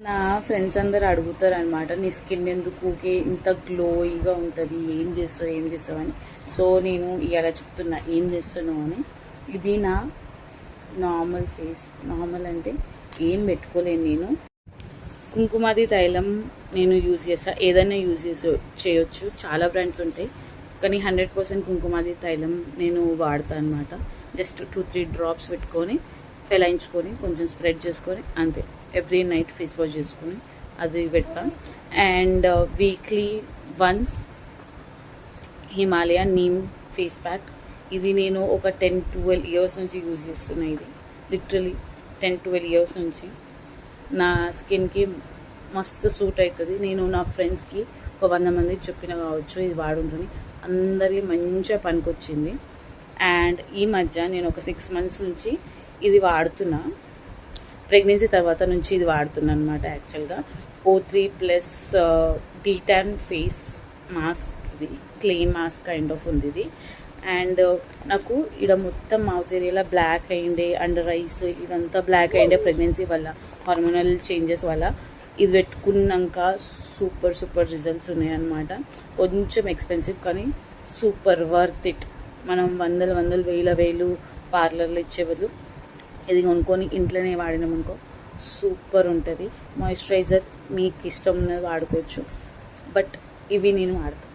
నా ఫ్రెండ్స్ అందరు అడుగుతారు అనమాట, నీ స్కిన్ ఎందుకు ఇంత గ్లోయిగా ఉంటుంది, ఏం చేస్తావు అని. సో నేను ఇలా చెప్తున్నా ఏం చేస్తున్నావు అని. ఇది నా నార్మల్ ఫేస్. నార్మల్ అంటే ఏం పెట్టుకోలేను నేను. కుంకుమాది తైలం నేను యూజ్ చేస్తాను, ఏదైనా యూజ్ చేయొచ్చు. చాలా బ్రాండ్స్ ఉంటాయి కానీ 100% కుంకుమాది తైలం నేను వాడతాను అనమాట. జస్ట్ 2-3 డ్రాప్స్ పెట్టుకొని ఫెలాయించుకొని కొంచెం స్ప్రెడ్ చేసుకొని అంతే. ఎవ్రీ నైట్ ఫేస్ వాష్ చేసుకొని అది పెడతాం. And weekly once Himalaya neem face pack. ఇది నేను ఒక 10-12 ఇయర్స్ నుంచి యూజ్ చేస్తున్నా. ఇది లిటరలీ 10-12 ఇయర్స్ నుంచి నా స్కిన్కి మస్తు సూట్ అవుతుంది. నేను నా ఫ్రెండ్స్కి ఒక 100 మందికి చెప్పిన కావచ్చు ఇది వాడుంటుంది, అందరికీ మంచిగా పనికొచ్చింది. అండ్ ఈ మధ్య నేను ఒక 6 months నుంచి ఇది వాడుతున్నా. ప్రెగ్నెన్సీ తర్వాత నుంచి ఇది వాడుతున్నా అనమాట. యాక్చువల్గా O3+ డీటాన్ ఫేస్ మాస్క్. ఇది క్లీన్ మాస్క్ కైండ్ ఆఫ్ ఉంది ఇది. అండ్ నాకు ఇక్కడ మొత్తం మౌత్ ఏరియాలో బ్లాక్ అయిండే, అండర్ ఐస్ ఇదంతా బ్లాక్ అయిండే ప్రెగ్నెన్సీ వల్ల, హార్మోనల్ చేంజెస్ వల్ల. ఇది పెట్టుకున్నాక సూపర్ రిజల్ట్స్ ఉన్నాయన్నమాట. కొంచెం ఎక్స్పెన్సివ్ కానీ సూపర్ వర్త్ ఇట్. మనం వందలు వేలు పార్లర్లో ఇచ్చే బదులు ఇది కొనుక్కొని ఇంట్లోనే వాడినామనుకో సూపర్ ఉంటుంది. మాయిశ్చరైజర్ మీకు ఇష్టం ఉన్నది వాడుకోవచ్చు, బట్ ఇవి నేను వాడతాను.